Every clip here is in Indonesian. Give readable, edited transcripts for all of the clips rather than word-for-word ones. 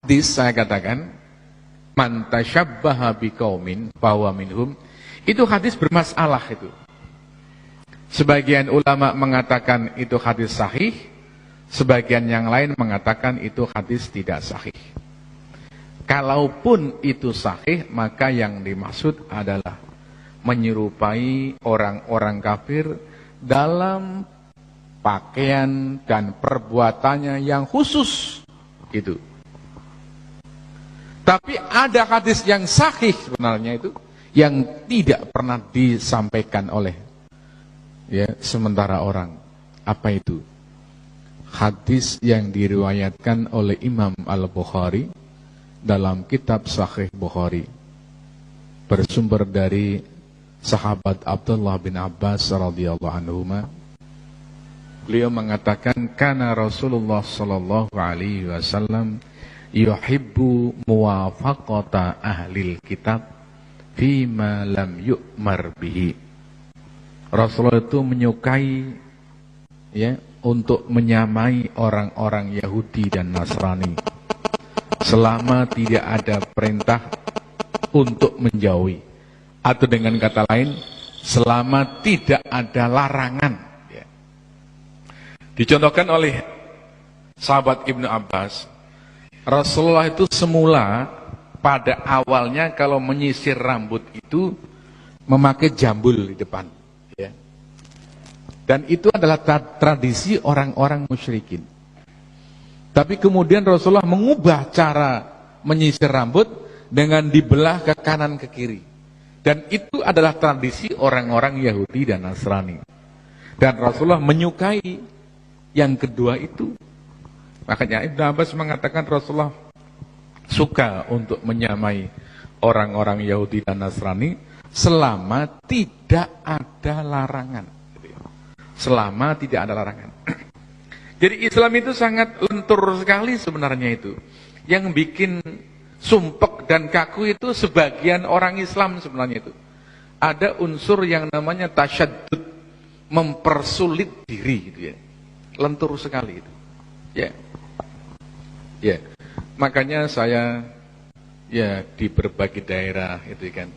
hadis saya katakan man tasyabbaha biqaumin fahuwa minhum, itu hadis bermasalah itu. Sebagian ulama mengatakan itu hadis sahih, sebagian yang lain mengatakan itu hadis tidak sahih. Kalaupun itu sahih, maka yang dimaksud adalah menyerupai orang-orang kafir dalam pakaian dan perbuatannya yang khusus itu. Tapi ada hadis yang sahih sebenarnya itu yang tidak pernah disampaikan oleh sementara orang. Apa itu? Hadis yang diriwayatkan oleh Imam Al-Bukhari dalam kitab Sahih Bukhari, bersumber dari sahabat Abdullah bin Abbas radhiyallahu anhuma. Beliau mengatakan kana Rasulullah sallallahu alaihi wasallam yuhibbu muwafaqata ahlil kitab fima lam yu'mar bihi. Rasulullah itu menyukai untuk menyamai orang-orang Yahudi dan Nasrani selama tidak ada perintah untuk menjauhi, atau dengan kata lain selama tidak ada larangan. Dicontohkan oleh sahabat Ibnu Abbas, Rasulullah itu semula pada awalnya kalau menyisir rambut itu memakai jambul di depan, dan itu adalah tradisi orang-orang musyrikin. Tapi kemudian Rasulullah mengubah cara menyisir rambut dengan dibelah ke kanan ke kiri, dan itu adalah tradisi orang-orang Yahudi dan Nasrani, dan Rasulullah menyukai yang kedua itu. Makanya Ibnu Abbas mengatakan Rasulullah suka untuk menyamai orang-orang Yahudi dan Nasrani selama tidak ada larangan. Selama tidak ada larangan. Jadi Islam itu sangat lentur sekali sebenarnya itu. Yang bikin sumpek dan kaku itu sebagian orang Islam sebenarnya itu. Ada unsur yang namanya tasyaddud, mempersulit diri gitu ya. Lentur sekali itu. Ya. Makanya saya di berbagai daerah itu kan,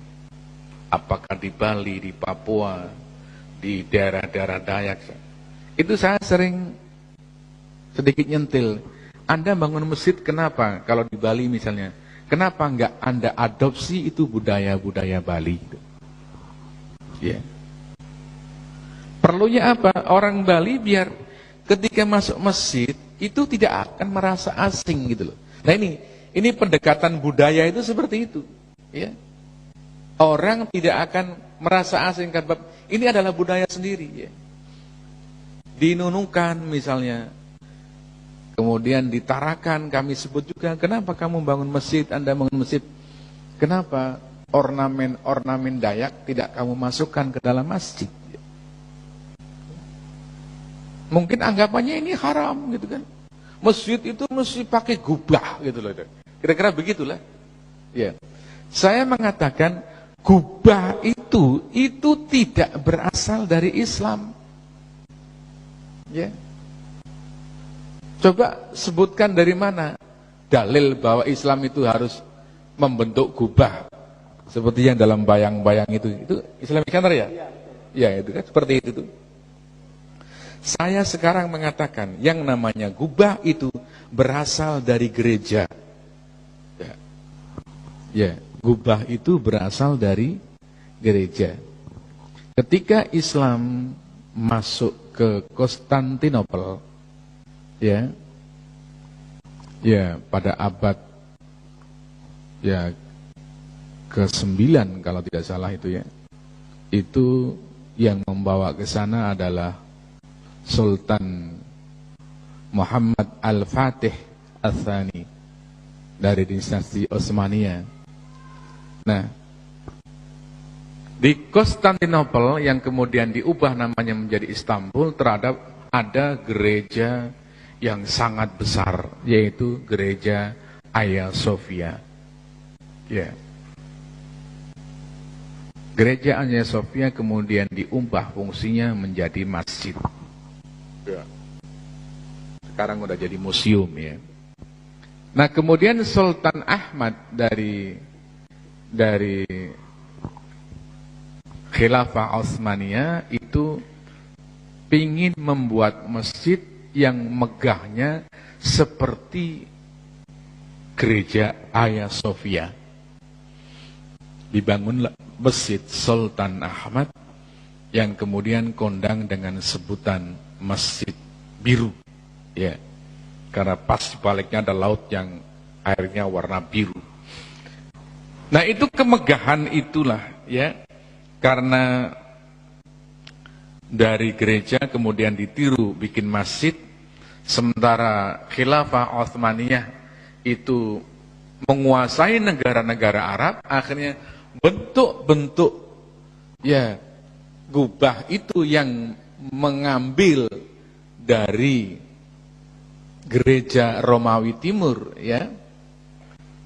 apakah di Bali, di Papua, di daerah-daerah Dayak, itu saya sering sedikit nyentil. Anda bangun masjid kenapa? Kalau di Bali misalnya, kenapa enggak Anda adopsi itu budaya-budaya Bali? Perlunya apa? Orang Bali biar ketika masuk masjid itu tidak akan merasa asing gitu loh. Nah ini pendekatan budaya itu seperti itu, Orang tidak akan merasa asing karena ini adalah budaya sendiri, Di Nunukan misalnya, kemudian di Tarakan kami sebut juga, kenapa kamu bangun masjid, Anda bangun masjid, kenapa ornamen-ornamen Dayak tidak kamu masukkan ke dalam masjid? Mungkin anggapannya ini haram gitu kan. Masjid itu mesti pakai gubah gitu loh. Kira-kira begitulah. Saya mengatakan gubah itu tidak berasal dari Islam. Coba sebutkan dari mana dalil bahwa Islam itu harus membentuk gubah seperti yang dalam bayang-bayang itu. Itu Islamic Center ya? Ya, itu kan seperti itu tuh. Saya sekarang mengatakan yang namanya gubah itu berasal dari gereja. Gubah itu berasal dari gereja. Ketika Islam masuk ke Konstantinopel, pada abad ke-9 kalau tidak salah itu itu yang membawa ke sana adalah Sultan Muhammad Al-Fatih Al-Thani dari dinasti Utsmaniyah. Nah, di Konstantinopel yang kemudian diubah namanya menjadi Istanbul, ada gereja yang sangat besar, yaitu gereja Hagia Sophia. Gereja Hagia Sophia kemudian diubah fungsinya menjadi masjid. Sekarang udah jadi museum Nah, kemudian Sultan Ahmad dari Khilafah Utsmaniyah itu pingin membuat masjid yang megahnya seperti gereja Hagia Sophia. Dibangunlah masjid Sultan Ahmad yang kemudian kondang dengan sebutan Masjid Biru, ya, karena pas di baliknya ada laut yang airnya warna biru. Nah, itu kemegahan itulah, ya, karena dari gereja kemudian ditiru bikin masjid, sementara Khilafah Utsmaniyah itu menguasai negara-negara Arab, akhirnya bentuk-bentuk, ya, gubah itu yang mengambil dari gereja Romawi Timur, ya,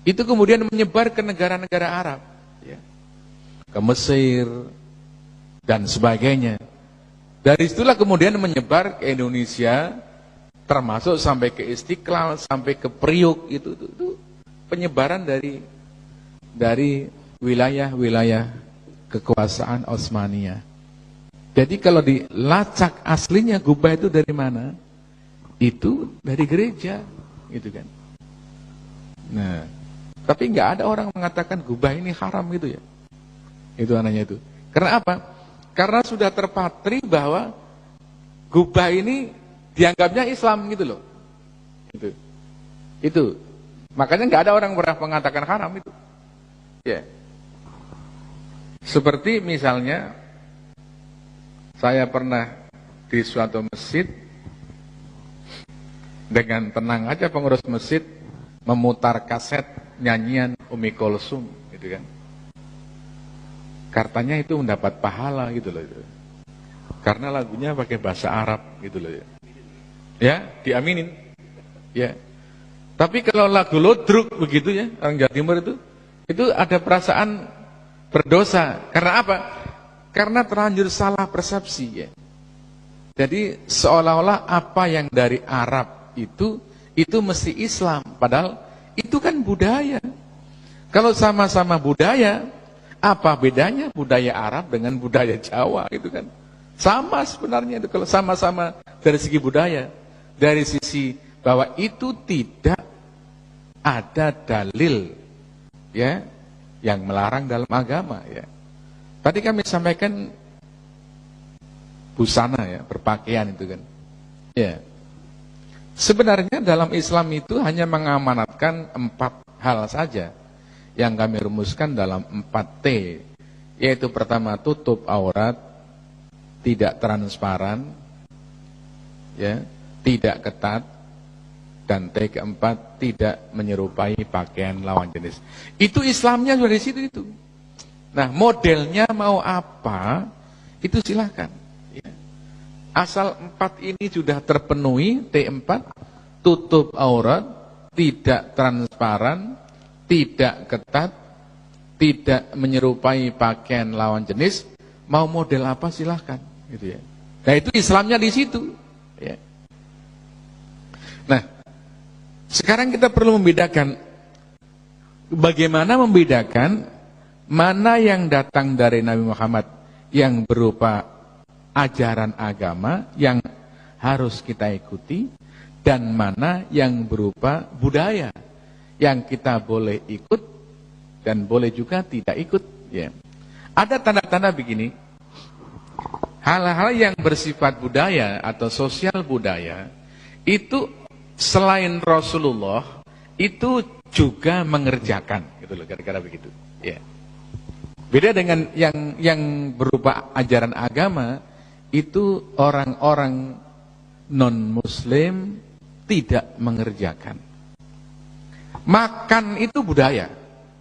itu kemudian menyebar ke negara-negara Arab, ya, ke Mesir dan sebagainya. Dari situlah kemudian menyebar ke Indonesia, termasuk sampai ke Istiqlal, sampai ke Priuk, itu penyebaran dari wilayah-wilayah kekuasaan Utsmaniyah. Jadi kalau dilacak aslinya gubah itu dari mana? Itu dari gereja, gitu kan. Nah, tapi nggak ada orang mengatakan gubah ini haram gitu ya. Itu anehnya itu. Karena apa? Karena sudah terpatri bahwa gubah ini dianggapnya Islam gitu loh. Itu. Makanya nggak ada orang pernah mengatakan haram itu. Ya. Seperti misalnya saya pernah di suatu masjid, dengan tenang aja pengurus masjid memutar kaset nyanyian Umi Kulsum, gitu kan. Katanya itu mendapat pahala gitu loh itu. Karena lagunya pakai bahasa Arab gitu loh ya. Ya, diaminin. Ya. Tapi kalau lagu lodruk begitu ya, orang Jawa Timur itu ada perasaan berdosa. Karena apa? Karena terlanjur salah persepsi ya. Jadi seolah-olah apa yang dari Arab itu mesti Islam, padahal itu kan budaya. Kalau sama-sama budaya, apa bedanya budaya Arab dengan budaya Jawa gitu kan? Sama sebenarnya itu kalau sama-sama dari segi budaya, dari sisi bahwa itu tidak ada dalil ya yang melarang dalam agama ya. Tadi kami sampaikan busana ya, berpakaian itu kan. Ya. Sebenarnya dalam Islam itu hanya mengamanatkan 4 hal saja yang kami rumuskan dalam 4T, yaitu pertama tutup aurat, tidak transparan, ya, tidak ketat, dan T keempat tidak menyerupai pakaian lawan jenis. Itu Islamnya sudah di situ itu. Nah, modelnya mau apa? Itu silahkan. Ya. Asal 4 ini sudah terpenuhi, T4, tutup aurat, tidak transparan, tidak ketat, tidak menyerupai pakaian lawan jenis, mau model apa silahkan. Gitu ya. Nah itu Islamnya di situ. Ya. Nah, sekarang kita perlu membedakan, bagaimana membedakan mana yang datang dari Nabi Muhammad yang berupa ajaran agama yang harus kita ikuti, dan mana yang berupa budaya yang kita boleh ikut dan boleh juga tidak ikut. Ya. Ada tanda-tanda begini, hal-hal yang bersifat budaya atau sosial budaya itu selain Rasulullah itu juga mengerjakan, gitu loh, kira-kira begitu. Ya. Beda dengan yang berupa ajaran agama, itu orang-orang non-Muslim tidak mengerjakan. Makan itu budaya,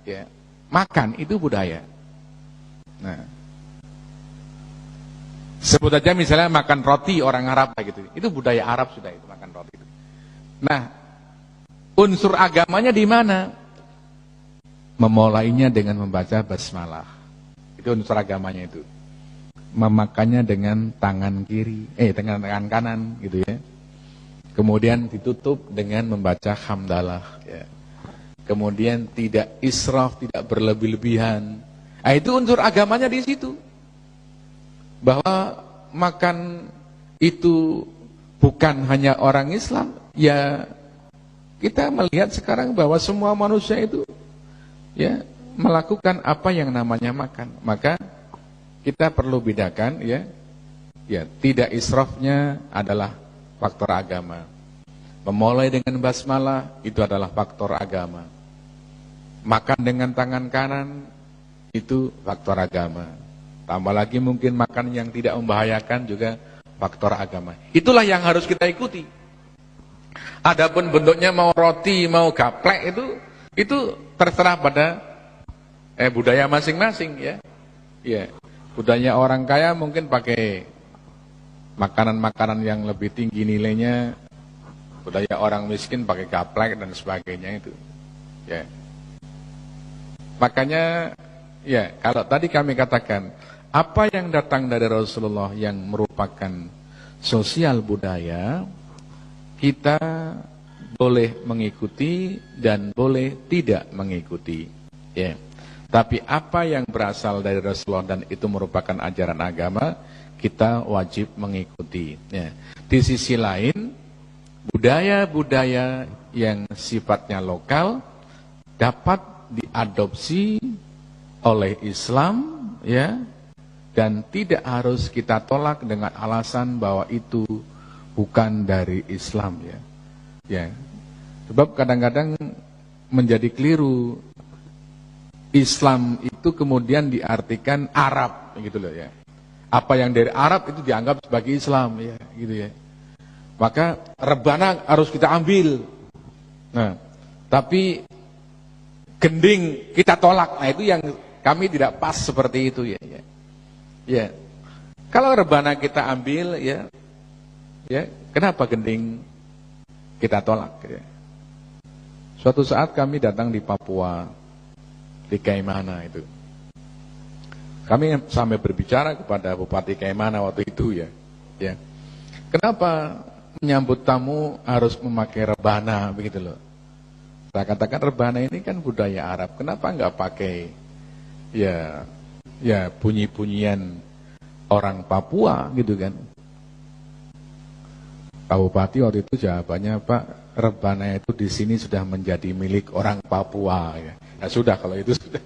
ya. Makan itu budaya. Nah, sebut aja misalnya makan roti orang Arab gitu, itu budaya Arab sudah itu makan roti itu. Nah, unsur agamanya di mana? Memulainya dengan membaca basmalah, itu unsur agamanya itu. Memakannya dengan tangan kiri, dengan tangan kanan, gitu ya. Kemudian ditutup dengan membaca hamdalah. Ya. Kemudian tidak israf, tidak berlebih-lebihan. Nah, itu unsur agamanya di situ. Bahwa makan itu bukan hanya orang Islam, ya kita melihat sekarang bahwa semua manusia itu ya melakukan apa yang namanya makan. Maka kita perlu bedakan ya tidak israfnya adalah faktor agama. Memulai dengan basmalah itu adalah faktor agama. Makan dengan tangan kanan itu faktor agama. Tambah lagi mungkin makan yang tidak membahayakan juga faktor agama. Itulah yang harus kita ikuti. Adapun bentuknya mau roti, mau gaplek itu terserah pada budaya masing-masing ya. Ya, budaya orang kaya mungkin pakai makanan-makanan yang lebih tinggi nilainya. Budaya orang miskin pakai gaplek dan sebagainya itu. Ya. Makanya ya, kalau tadi kami katakan apa yang datang dari Rasulullah yang merupakan sosial budaya, kita boleh mengikuti dan boleh tidak mengikuti. Ya. Tapi apa yang berasal dari Rasulullah dan itu merupakan ajaran agama, kita wajib mengikuti. Ya. Di sisi lain, budaya-budaya yang sifatnya lokal dapat diadopsi oleh Islam, ya, dan tidak harus kita tolak dengan alasan bahwa itu bukan dari Islam, ya. Ya. Sebab kadang-kadang menjadi keliru. Islam itu kemudian diartikan Arab, gitu loh ya. Apa yang dari Arab itu dianggap sebagai Islam, ya, gitu ya. Maka rebana harus kita ambil. Nah, tapi gending kita tolak. Nah, itu yang kami tidak pas seperti itu ya. Ya. Kalau rebana kita ambil ya, kenapa gending kita tolak? Ya. Suatu saat kami datang di Papua, di Kaimana itu. Kami sampai berbicara kepada Bupati Kaimana waktu itu ya. Ya. Kenapa menyambut tamu harus memakai rebana begitu loh? Saya katakan rebana ini kan budaya Arab. Kenapa enggak pakai ya bunyi-bunyian orang Papua gitu kan? Pak Bupati waktu itu jawabannya, Pak, rebana itu di sini sudah menjadi milik orang Papua ya. Ya sudah kalau itu sudah.